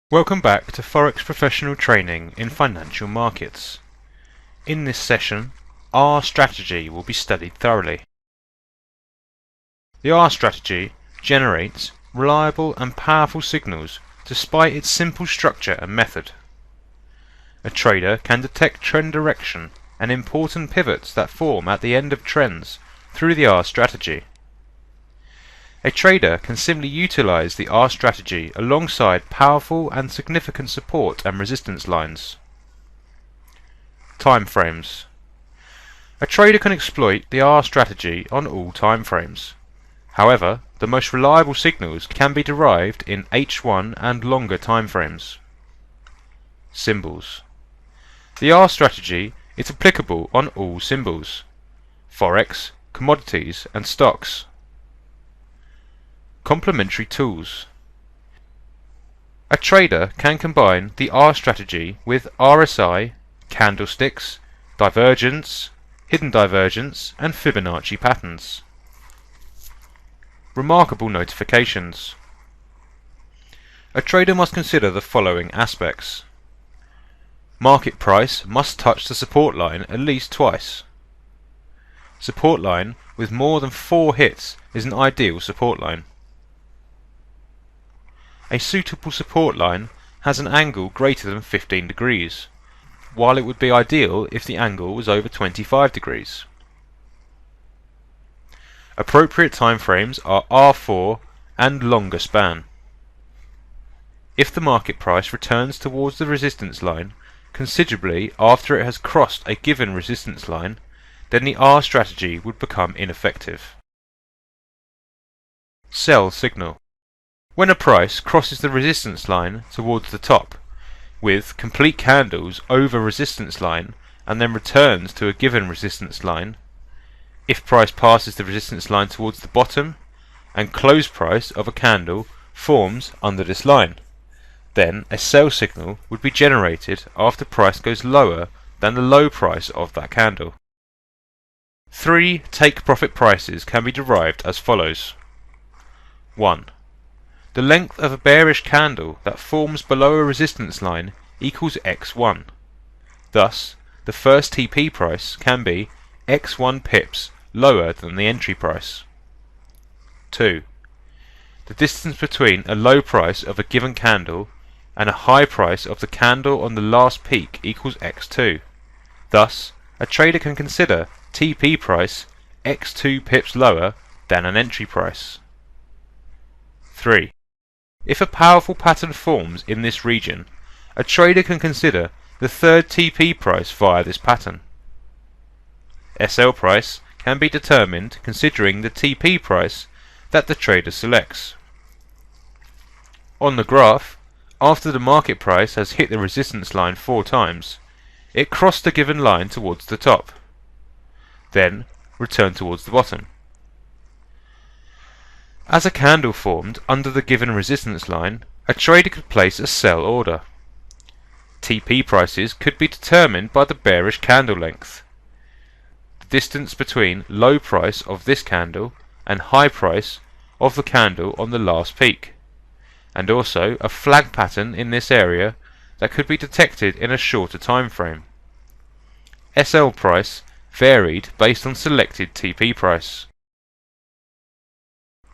Welcome back to Forex Professional Training in Financial Markets. In this session, R strategy will be studied thoroughly. The R strategy generates reliable and powerful signals despite its simple structure and method. A trader can detect trend direction and important pivots that form at the end of trends through the R strategy. A trader can simply utilize the R strategy alongside powerful and significant support and resistance lines. Time frames. A trader can exploit the R strategy on all time frames. However, the most reliable signals can be derived in H1 and longer time frames. Symbols. The R strategy is applicable on all symbols: Forex, commodities and stocks. Complementary tools. A trader can combine the R strategy with RSI, candlesticks, divergence, hidden divergence and Fibonacci patterns. Remarkable notifications. A trader must consider the following aspects. Market price must touch the support line at least twice. Support line with more than 4 hits is an ideal support line. A suitable support line has an angle greater than 15 degrees, while it would be ideal if the angle was over 25 degrees. Appropriate time frames are R4 and longer span. If the market price returns towards the resistance line considerably after it has crossed a given resistance line, then the R strategy would become ineffective. Sell signal. When a price crosses the resistance line towards the top, with complete candles over resistance line and then returns to a given resistance line, if price passes the resistance line towards the bottom and close price of a candle forms under this line, then a sell signal would be generated after price goes lower than the low price of that candle. 3 take profit prices can be derived as follows. 1. The length of a bearish candle that forms below a resistance line equals x1. Thus, the first TP price can be x1 pips lower than the entry price. 2. The distance between a low price of a given candle and a high price of the candle on the last peak equals x2. Thus, a trader can consider TP price x2 pips lower than an entry price. 3. If a powerful pattern forms in this region, a trader can consider the third TP price via this pattern. SL price can be determined considering the TP price that the trader selects. On the graph, after the market price has hit the resistance line 4 times, it crossed the given line towards the top, then returned towards the bottom. As a candle formed under the given resistance line, a trader could place a sell order. TP prices could be determined by the bearish candle length, the distance between low price of this candle and high price of the candle on the last peak, and also a flag pattern in this area that could be detected in a shorter time frame. SL price varied based on selected TP price.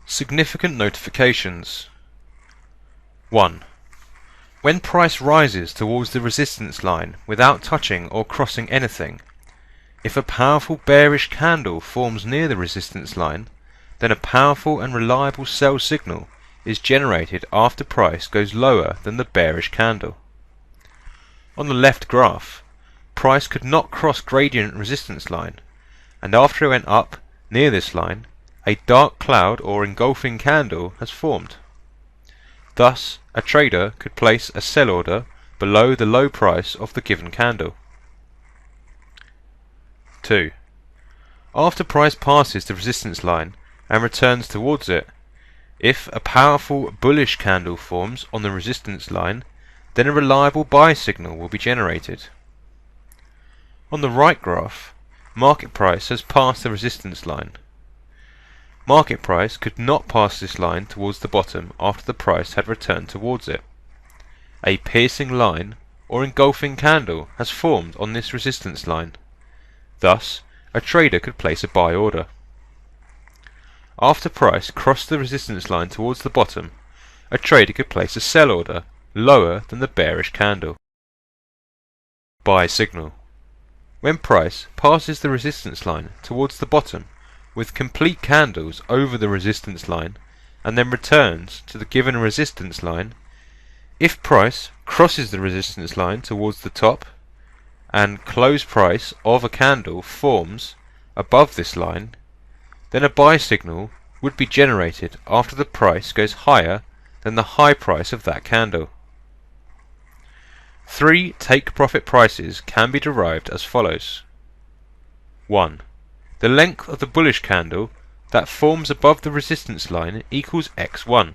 Significant notifications. 1. When price rises towards the resistance line without touching or crossing anything, if a powerful bearish candle forms near the resistance line, then a powerful and reliable sell signal is generated after price goes lower than the bearish candle. On the left graph, price could not cross gradient resistance line, and after it went up near this line, a dark cloud or engulfing candle has formed. Thus, a trader could place a sell order below the low price of the given candle. 2. After price passes the resistance line and returns towards it, if a powerful bullish candle forms on the resistance line, then a reliable buy signal will be generated. On the right graph, market price has passed the resistance line. Market price could not pass this line towards the bottom after the price had returned towards it. A piercing line or engulfing candle has formed on this resistance line. Thus, a trader could place a buy order. After price crossed the resistance line towards the bottom, a trader could place a sell order lower than the bearish candle. Buy signal. When price passes the resistance line towards the bottom with complete candles over the resistance line and then returns to the given resistance line, if price crosses the resistance line towards the top and close price of a candle forms above this line, then a buy signal would be generated after the price goes higher than the high price of that candle. 3 take-profit prices can be derived as follows. 1. The length of the bullish candle that forms above the resistance line equals x1.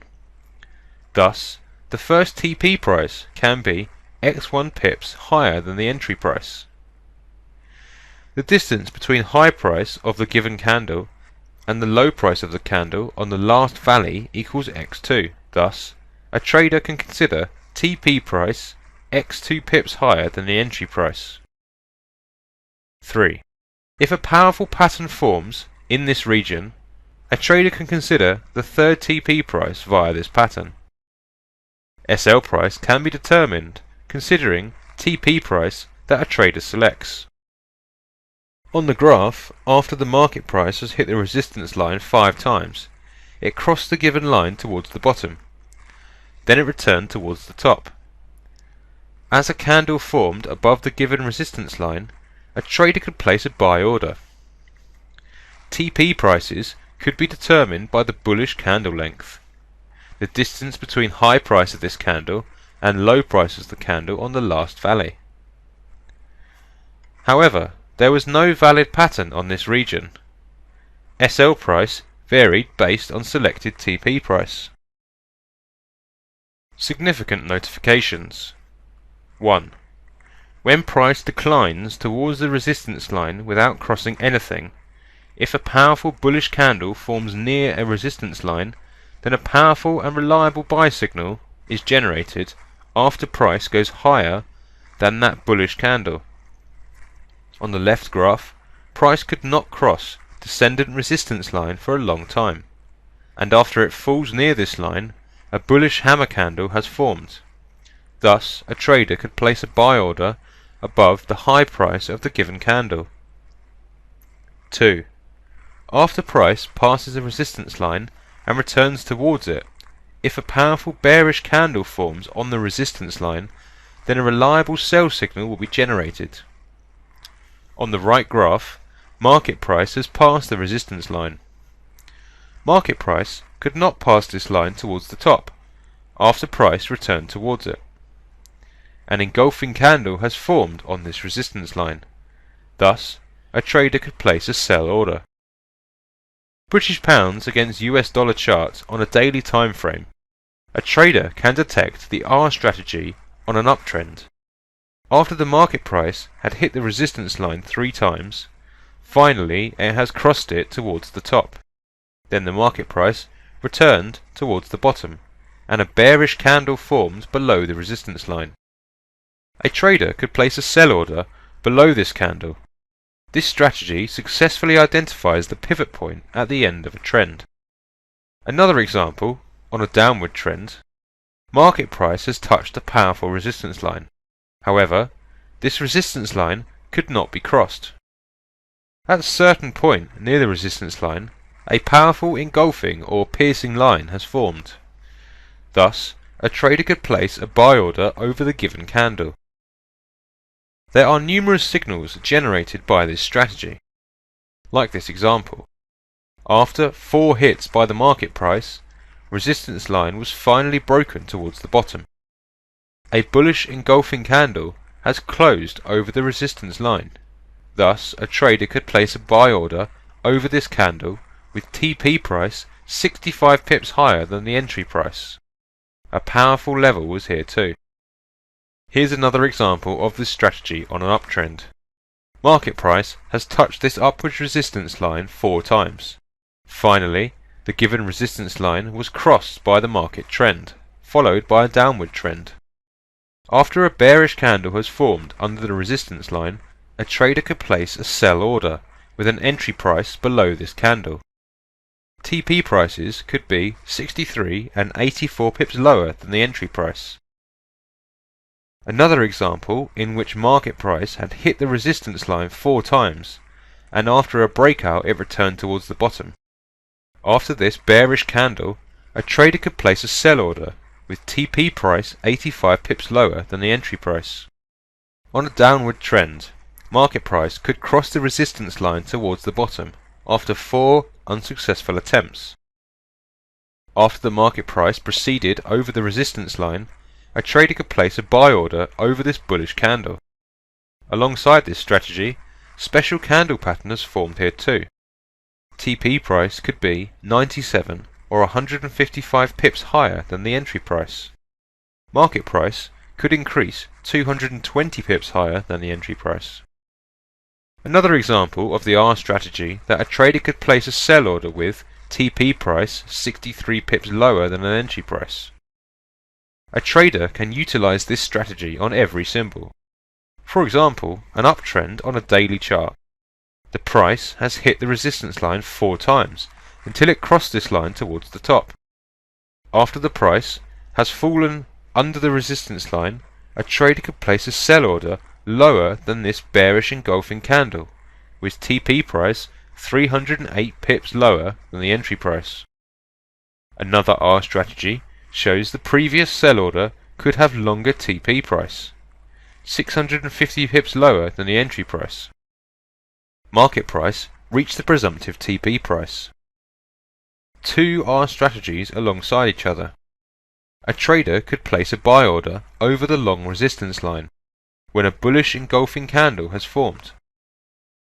Thus, the first TP price can be x1 pips higher than the entry price. The distance between high price of the given candle and the low price of the candle on the last valley equals x2. Thus, a trader can consider TP price x2 pips higher than the entry price. 3. If a powerful pattern forms in this region, a trader can consider the third TP price via this pattern. SL price can be determined considering TP price that a trader selects. On the graph, after the market price has hit the resistance line 5 times, it crossed the given line towards the bottom. Then it returned towards the top. As a candle formed above the given resistance line, a trader could place a buy order. TP prices could be determined by the bullish candle length, the distance between high price of this candle and low price of the candle on the last valley. However, there was no valid pattern on this region. SL price varied based on selected TP price. Significant notifications. 1. When price declines towards the resistance line without crossing anything, if a powerful bullish candle forms near a resistance line, then a powerful and reliable buy signal is generated after price goes higher than that bullish candle. On the left graph, price could not cross descendant resistance line for a long time, and after it falls near this line, a bullish hammer candle has formed. Thus, a trader could place a buy order above the high price of the given candle. 2. After price passes a resistance line and returns towards it, if a powerful bearish candle forms on the resistance line, then a reliable sell signal will be generated. On the right graph, market price has passed the resistance line. Market price could not pass this line towards the top, after price returned towards it. An engulfing candle has formed on this resistance line. Thus, a trader could place a sell order. British pounds against US dollar chart on a daily time frame. A trader can detect the R strategy on an uptrend. After the market price had hit the resistance line 3 times, finally it has crossed it towards the top. Then the market price returned towards the bottom, and a bearish candle formed below the resistance line. A trader could place a sell order below this candle. This strategy successfully identifies the pivot point at the end of a trend. Another example, on a downward trend, market price has touched a powerful resistance line. However, this resistance line could not be crossed. At a certain point near the resistance line, a powerful engulfing or piercing line has formed. Thus, a trader could place a buy order over the given candle. There are numerous signals generated by this strategy. Like this example, after 4 hits by the market price, resistance line was finally broken towards the bottom. A bullish engulfing candle has closed over the resistance line. Thus, a trader could place a buy order over this candle with TP price 65 pips higher than the entry price. A powerful level was here too. Here's another example of this strategy on an uptrend. Market price has touched this upward resistance line 4 times. Finally, the given resistance line was crossed by the market trend, followed by a downward trend. After a bearish candle has formed under the resistance line, a trader could place a sell order with an entry price below this candle. TP prices could be 63 and 84 pips lower than the entry price. Another example in which market price had hit the resistance line 4 times, and after a breakout it returned towards the bottom. After this bearish candle, a trader could place a sell order with TP price 85 pips lower than the entry price. On a downward trend, market price could cross the resistance line towards the bottom after 4 unsuccessful attempts. After the market price proceeded over the resistance line, a trader could place a buy order over this bullish candle. Alongside this strategy, special candle pattern has formed here too. TP price could be 97 or 155 pips higher than the entry price. Market price could increase 220 pips higher than the entry price. Another example of the R strategy that a trader could place a sell order with TP price 63 pips lower than an entry price. A trader can utilize this strategy on every symbol. For example, an uptrend on a daily chart. The price has hit the resistance line 4 times until it crossed this line towards the top. After the price has fallen under the resistance line, a trader could place a sell order lower than this bearish engulfing candle, with TP price 308 pips lower than the entry price. Another R strategy shows the previous sell order could have longer TP price, 650 pips lower than the entry price. Market price reached the presumptive TP price. 2 R strategies alongside each other. A trader could place a buy order over the long resistance line when a bullish engulfing candle has formed.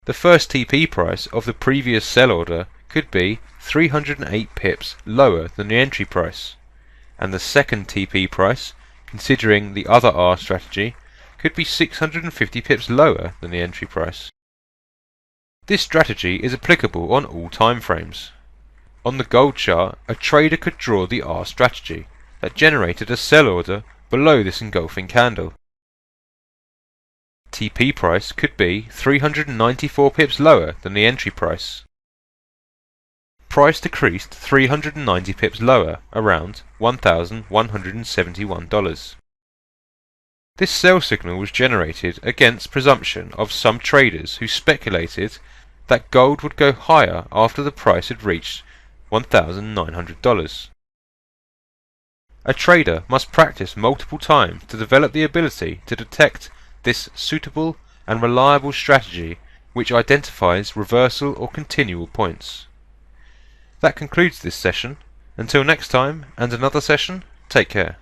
The first TP price of the previous sell order could be 308 pips lower than the entry price, and the second TP price, considering the other R strategy, could be 650 pips lower than the entry price. This strategy is applicable on all time frames. On the gold chart, a trader could draw the R strategy that generated a sell order below this engulfing candle. TP price could be 394 pips lower than the entry price. Price decreased 390 pips lower, around $1,171. This sell signal was generated against presumption of some traders who speculated that gold would go higher after the price had reached $1,900. A trader must practice multiple times to develop the ability to detect this suitable and reliable strategy which identifies reversal or continual points. That concludes this session. Until next time and another session, take care.